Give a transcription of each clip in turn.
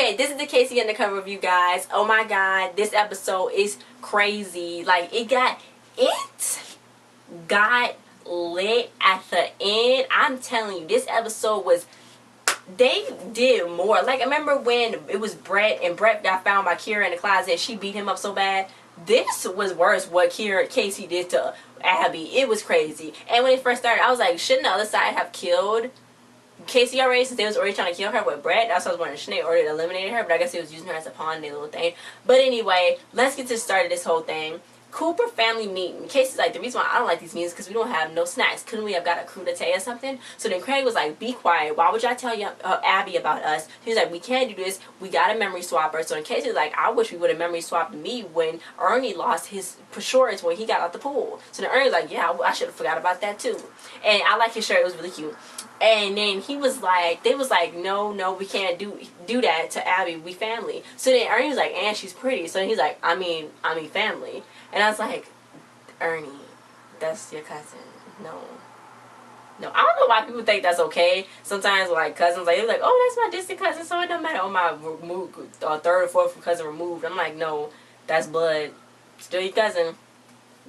Okay, this is the K.C. Undercover review, guys. Oh my god, this episode is crazy. Like, it got lit at the end. I'm telling you, this episode was, they did more. Like, I remember when it was Brett, and Brett got found by Kira in the closet and she beat him up so bad. This was worse what K.C. did to Abby. It was crazy. And when it first started, I was like, shouldn't the other side have killed K.C. already, since they was already trying to kill her with Brett? That's what I was wondering. Shouldn't they already eliminated her? But I guess they was using her as a pawn in their little thing. But anyway, let's get to the start of this whole thing. Cooper family meeting. Casey's like, the reason why I don't like these meetings is because we don't have no snacks. Couldn't we have got a crudité or something? So then Craig was like, be quiet. Why would y'all tell Abby about us? He was like, we can't do this. We got a memory swapper. So then Casey was like, I wish we would have memory swapped me when Ernie lost his shorts when he got out the pool. So then Ernie was like, yeah, I should have forgot about that too. And I like his shirt. It was really cute. And then he was like, they was like, no, we can't do that to Abby. We family. So then Ernie was like, and she's pretty. So then he's like, I mean family. And I was like, Ernie, that's your cousin. No. I don't know why people think that's okay. Sometimes, like, cousins, like, they're like, oh, that's my distant cousin, so it don't matter. Oh, my third or fourth cousin removed. I'm like, no, that's blood. Still your cousin.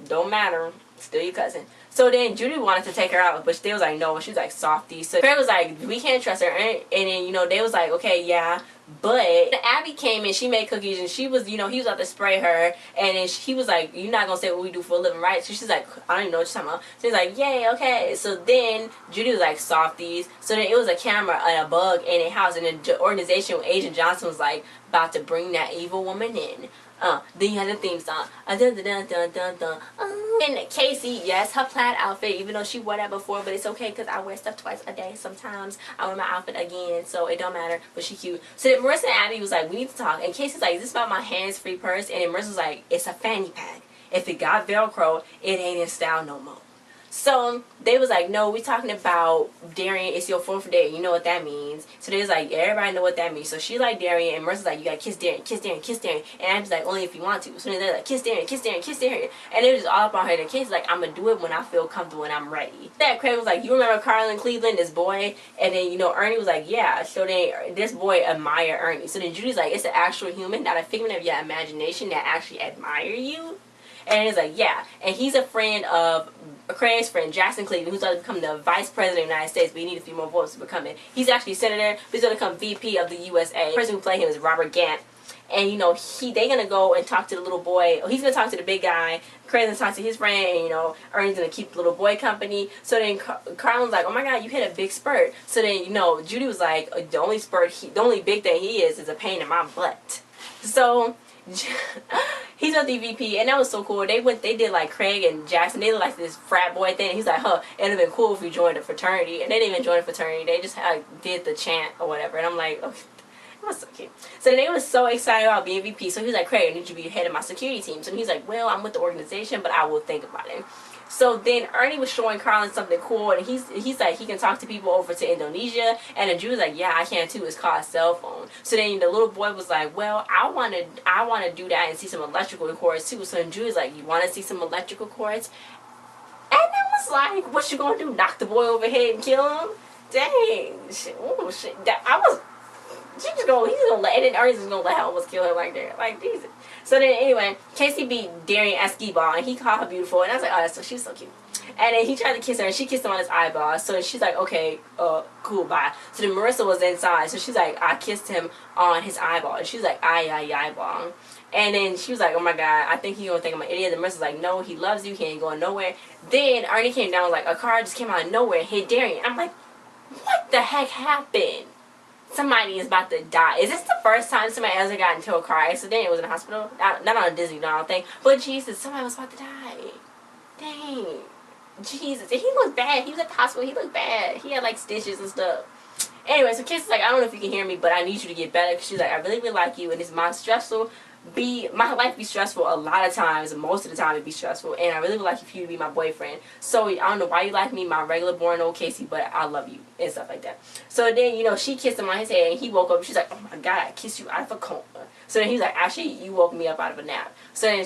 Don't matter. Still your cousin. So then Judy wanted to take her out, but they was like, no. She was like, softy. So Craig was like, we can't trust her. And then, they was like, okay, yeah. But Abby came in, she made cookies, and she was, he was about to spray her. And then he was like, you're not going to say what we do for a living, right? So she's like, I don't even know what you're talking about. So he's like, yay, okay. So then Judy was like, softies. So then it was a camera and a bug in a house. And the organization, Agent Johnson was like, about to bring that evil woman in. Then you had the theme song. And K.C., yes, her plaid outfit, even though she wore that before, but it's okay because I wear stuff twice a day. Sometimes I wear my outfit again, so it don't matter, but she cute. So then Marissa and Abby was like, we need to talk. And K.C.'s like, is this about my hands-free purse? And then Marissa's like, it's a fanny pack. If it got Velcro, it ain't in style no more. So they was like, no, we talking about Darian, it's your 4th date. You know what that means. So they was like, everybody know what that means. So she like Darian, and Marissa's like, you gotta kiss Darian, kiss Darian, kiss Darian. And Abby's like, only if you want to. So then they're like, kiss Darian, kiss Darian, kiss Darian. And it was just all up on her. And Casey's like, I'm gonna do it when I feel comfortable and I'm ready. That Craig was like, you remember Carl in Cleveland, this boy? And then, Ernie was like, yeah. So then this boy admired Ernie. So then Judy's like, it's an actual human, not a figment of your imagination that actually admire you. And it's like, yeah. And he's a friend of Craig's friend, Jackson Cleveland, who's going to become the Vice President of the United States, but he needs a few more votes to become it. He's actually a senator, but he's going to become VP of the USA. The person who played him is Robert Gant. And, they're going to go and talk to the little boy. He's going to talk to the big guy. Craig's going to talk to his friend, and, Ernie's going to keep the little boy company. So then Carlin's like, oh my God, you hit a big spurt. So then, Judy was like, the only big thing he is a pain in my butt. So he's on the VP, and that was so cool. They did like Craig and Jackson, they did like this frat boy thing. He's like, it'd have been cool if we joined a fraternity. And they didn't even join a fraternity, they just did the chant or whatever. And I'm like, okay, it was so cute. So they were so excited about being VP. So he's like, Craig, I need you to be head of my security team. So he's like, well, I'm with the organization, but I will think about it. So then Ernie was showing Carlin something cool, and he's like, he can talk to people over to Indonesia. And then Drew was like, yeah, I can too. It's called a cell phone. So then the little boy was like, well, I want to do that and see some electrical cords too. So then Drew was like, you want to see some electrical cords? And I was like, what you gonna do? Knock the boy over head and kill him? Dang, shit, ooh, shit. He's just gonna let, and then Ernie's just gonna let her almost kill her like that. Like, Jesus. So then anyway, K.C. beat Darian at skee-ball, and he called her beautiful, and I was like, oh, she was so cute. And then he tried to kiss her, and she kissed him on his eyeball. So she's like, okay, cool, bye. So then Marissa was inside, so she's like, I kissed him on his eyeball. And she's like, eyeball. And then she was like, oh my God, I think he's gonna think I'm an idiot. And Marissa's like, no, he loves you, he ain't going nowhere. Then Ernie came down, like, a car just came out of nowhere and hit Darian. I'm like, what the heck happened? Somebody is about to die. Is this the first time somebody ever got into a car accident? It was in a hospital? Not on a Disney, I don't think. But Jesus, somebody was about to die. Dang. Jesus. And he looked bad. He was at the hospital. He looked bad. He had like stitches and stuff. Anyway, so Kiss is like, I don't know if you can hear me, but I need you to get better. She's like, I really, really like you. And it's my life be stressful a lot of times. Most of the time it be stressful. And I really would like for you to be my boyfriend. So I don't know why you like me, my regular born old Casey, but I love you. And stuff like that. So then, she kissed him on his head, and he woke up, and she's like, oh my God, I kissed you out of a coma. So then he's like, actually, you woke me up out of a nap. So then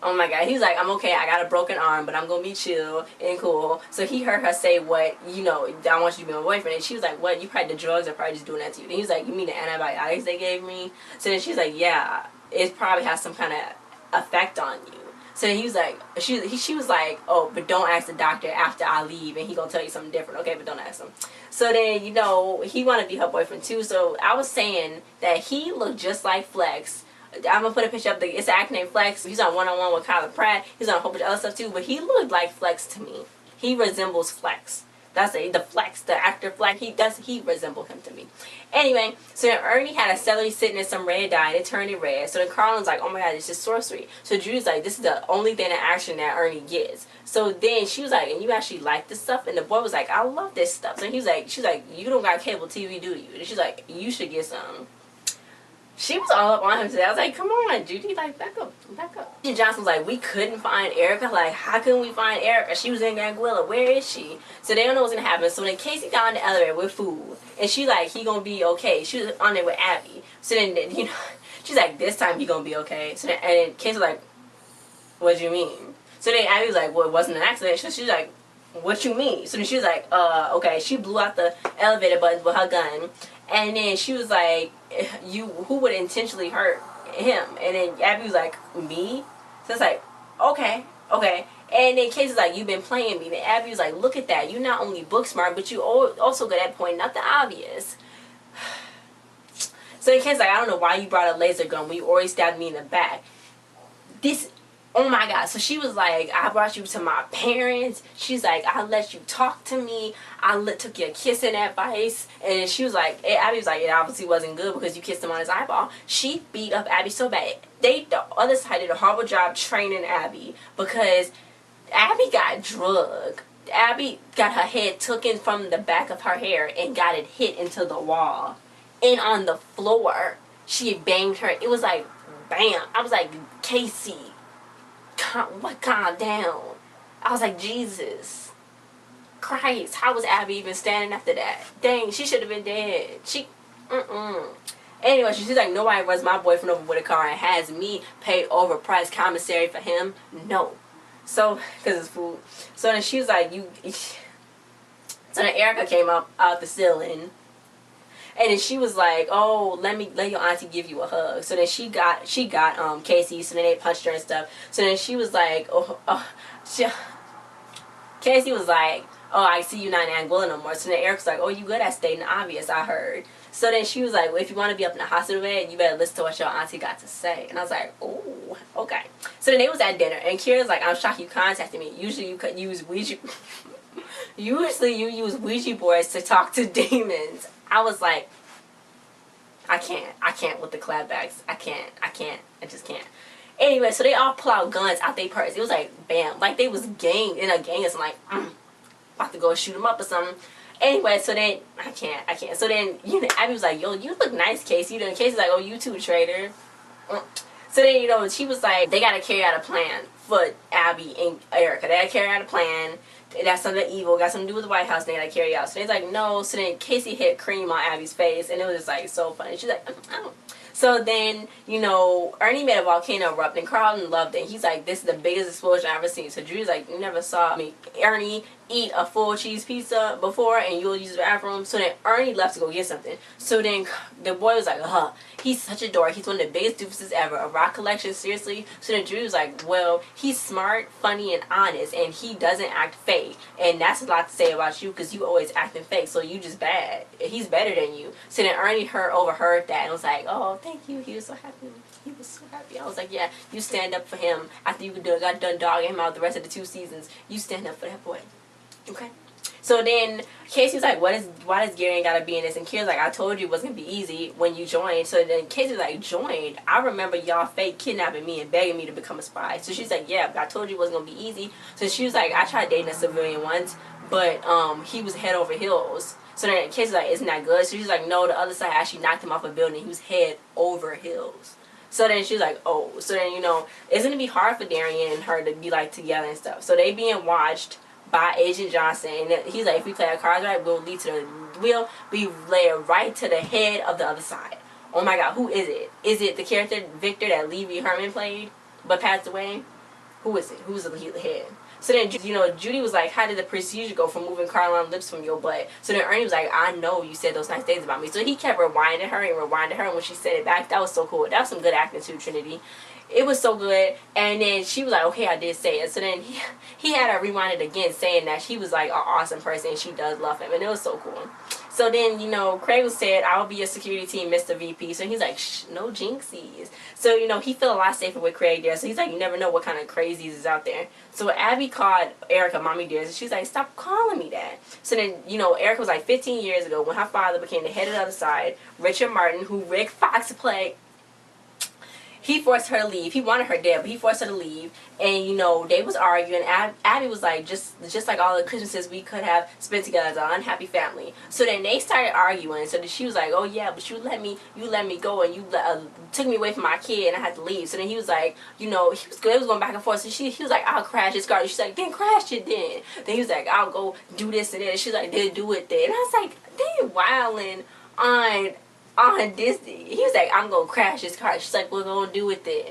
Oh my god, he was like, I'm okay, I got a broken arm, but I'm gonna be chill and cool. So he heard her say, what, you know, I want you to be my boyfriend. And she was like, what, you probably the drugs are probably just doing that to you. And he was like, you mean the antibiotics they gave me? So then she's like, yeah, it probably has some kind of effect on you. So then he was like, she was like, oh, but don't ask the doctor after I leave, and he gonna tell you something different. Okay, but don't ask him. So then, you know, he wanted to be her boyfriend too. So I was saying that he looked just like Flex. I'm gonna put a picture up. It's an actor named Flex. He's on One-on-One with Kyla Pratt. He's on a whole bunch of other stuff too. But he looked like Flex to me. He resembles Flex. That's the Flex, the actor Flex. He resembled him to me. Anyway, so then Ernie had a celery sitting in some red dye and it turned it red. So then Carlin's like, oh my god, it's just sorcery. So Drew's like, this is the only thing in action that Ernie gets. So then she was like, and you actually like this stuff? And the boy was like, I love this stuff. So he was like, she's like, you don't got cable TV, do you? And she's like, you should get some. She was all up on him today. I was like, come on, Judy, like, back up, back up. And Johnson was like, we couldn't find Erica. Like, how couldn't we find Erica? She was in Anguilla. Where is she? So they don't know what's going to happen. So then Casey got on the elevator with food. And she like, he going to be okay. She was on there with Abby. So then, you know, she's like, this time he going to be okay. So then, and then Casey was like, what do you mean? So then Abby was like, well, it wasn't an accident. So she's like, what you mean? So then she was like, okay. She blew out the elevator buttons with her gun. And then she was like, who would intentionally hurt him? And then Abby was like, me? So it's like, okay. And then Casey's like, you've been playing me. Then Abby was like, look at that. You're not only book smart, but you also good at pointing out the obvious. So then Casey's like, I don't know why you brought a laser gun when you already stabbed me in the back. Oh my god. So she was like, I brought you to my parents. She's like, I let you talk to me. Took your kissing advice. And she was like, Abby was like, it obviously wasn't good because you kissed him on his eyeball. She beat up Abby so bad. The other side did a horrible job training Abby because Abby got drugged. Abby got her head taken from the back of her hair and got it hit into the wall. And on the floor, she banged her. It was like, bam. I was like, K.C., calm down. I was like, Jesus Christ, how was Abby even standing after that? Dang, she should have been dead. Anyway, she's like, nobody runs my boyfriend over with a car and has me pay overpriced commissary for him. No. So, because it's food. So then she was like, so then Erica came up out the ceiling. And then she was like, oh, let your auntie give you a hug. So then she got Casey. So then they punched her and stuff. So then she was like, Casey was like, oh, I see you not in Anguilla no more. So then Eric's like, oh, you good at stating the obvious, I heard. So then she was like, well, if you want to be up in the hospital bed, you better listen to what your auntie got to say. And I was like, oh, okay. So then they was at dinner. And Kira's like, I'm shocked you contacted me. Usually you could use Ouija. Usually you use Ouija boards to talk to demons. I was like, I can't with the clapbacks. I just can't. Anyway, so they all pull out guns out their purse. It was like, bam, like they was in a gang. It's like, about to go shoot them up or something. Anyway, so then, I can't. So then, you know, Abby was like, yo, you look nice, Casey. You know, Casey's like, oh, you too, traitor. So then, you know, she was like, they got to carry out a plan for Abby and Erica. They got to carry out a plan. That's something evil, got something to do with the White House, and they gotta carry out. So they's like, no. So then Casey hit cream on Abby's face, and it was just like so funny. She's like, oh. So then, you know, Ernie made a volcano erupt, and Carlton loved it. He's like, this is the biggest explosion I've ever seen. So Drew's like, you never saw me, Ernie, eat a full cheese pizza before, and you'll use the bathroom. So then Ernie left to go get something. So then the boy was like, he's such a dork. He's one of the biggest doofuses ever. A rock collection, seriously? So then Drew was like, well, he's smart, funny, and honest, and he doesn't act fake. And that's a lot to say about you, because you always acting fake, so you just bad. He's better than you. So then Ernie overheard that and was like, oh, thank you. He was so happy. He was so happy. I was like, yeah, you stand up for him. After you got done dogging him out the rest of the 2 seasons, you stand up for that boy. Okay. So then Casey was like, why does Gary gotta be in this? And Kira's like, I told you it wasn't gonna be easy when you joined. So then Casey was like, joined? I remember y'all fake kidnapping me and begging me to become a spy. So she's like, yeah, but I told you it wasn't gonna be easy. So she was like, I tried dating a civilian once, but he was head over heels. So then Casey's like, isn't that good? So she's like, no, the other side actually knocked him off a building. He was head over heels. So then she's like, oh. So then, you know, it's gonna be hard for Darian and her to be like together and stuff. So they being watched by Agent Johnson, and he's like, if we play our cards right, we'll be led right to the head of the other side. Oh my god, who is it? Is it the character Victor that Lee Herman played but passed away? who is it? Who's the head? So then, you know, Judy was like, how did the procedure go for moving Caroline lips from your butt? So then Ernie was like, I know you said those nice things about me. So he kept rewinding her and rewinding her, and when she said it back, that was so cool. That was some good acting too, Trinity. It was so good. And then she was like, okay, I did say it. So then he had her rewind it again, saying that she was like an awesome person and she does love him, and it was so cool. So then, you know, Craig said, I will be your security team, Mr. VP. So he's like, shh, no jinxies. So, you know, he felt a lot safer with Craig there. So he's like, you never know what kind of crazies is out there. So Abby called Erica Mommy Dearest, and she's like, stop calling me that. So then, you know, Erica was like 15 years ago when her father became the head of the other side, Richard Martin, who Rick Fox played. He forced her to leave. He wanted her dead, but he forced her to leave. And, you know, they was arguing. Abby was like, just like all the Christmases we could have spent together as an unhappy family. So then they started arguing. So then she was like, oh, yeah, but you let me go, and you took me away from my kid, and I had to leave. So then he was like, you know, they was going back and forth. So he was like, I'll crash his car. She's like, then crash it then. Then he was like, I'll go do this and that. And she's like, then do it then. And I was like, they wilding on Disney. He was like, I'm gonna crash his car. She's like, we're gonna do it then.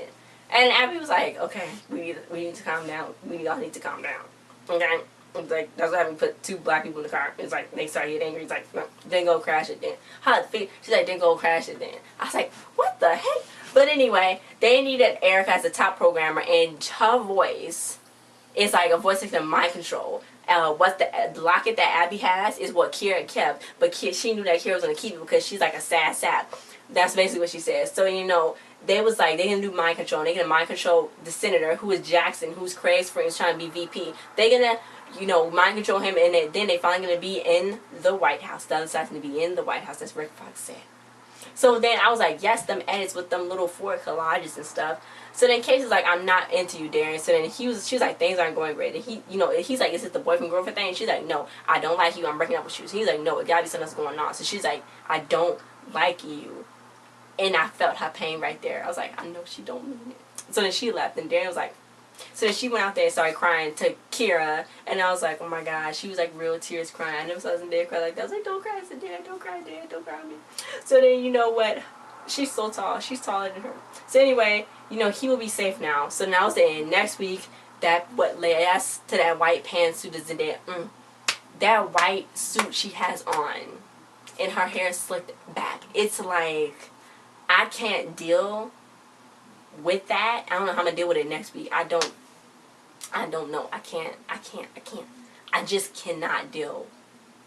And Abby was like, okay, we need to calm down. We all need to calm down. Okay? It's like, that's what happened. Put two black people in the car. It's like, they started getting angry. He's like, no, then go crash it then. She's like, then go crash it then. I was like, what the heck? But anyway, they needed Erica as a top programmer, and her voice is like a voice like mind control. What the locket that Abby has is what Kira kept, but she knew that Kira was gonna keep it because she's like a sad sap. That's basically what she says. So, you know, they was like, they gonna do mind control. They gonna mind control the senator, who is Jackson, who's Craig's friend, trying to be VP. They gonna, you know, mind control him, and then they finally gonna be in the White House. The other side's gonna be in the White House. That's what Rick Fox said. So then I was like, yes, them edits with them little Ford collages and stuff. So then Casey's like, I'm not into you, Darren. So then she was like, things aren't going great. And he, you know, he's like, is it the boyfriend girlfriend thing? And she's like, no, I don't like you. I'm breaking up with you. So he's like, no, it gotta be something else going on. So she's like, I don't like you. And I felt her pain right there. I was like, I know she don't mean it. So then she left, and Darren was like, so then she went out there and started crying to Kira, and I was like, oh my God, she was like real tears crying. I never saw somebody cry like that. I was like, don't cry, I said, Dad, don't cry, Dad, don't cry on me. So then, you know what? She's so tall. She's taller than her. So anyway, you know, he will be safe now. So now it's the end. Next week, that's to that white pantsuit is in there. That white suit she has on, and her hair slicked back. It's like, I can't deal with that. I don't know how I'm gonna deal with it next week. I don't know. I can't. I just cannot deal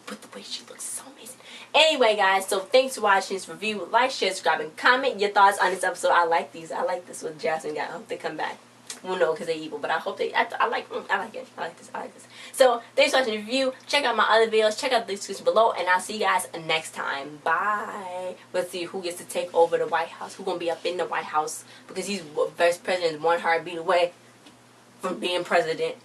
with the way she looks. So amazing. Anyway, guys, so thanks for watching this review. Like, share, subscribe, and comment your thoughts on this episode. I like these. I like this with Jasmine guy. I hope they come back. Well, no, because they're evil, but I hope they, I like it. I like this. So, thanks for watching the review. Check out my other videos. Check out the description below, and I'll see you guys next time. Bye. Let's see who gets to take over the White House. Who's going to be up in the White House, because he's vice president, one heartbeat away from being president.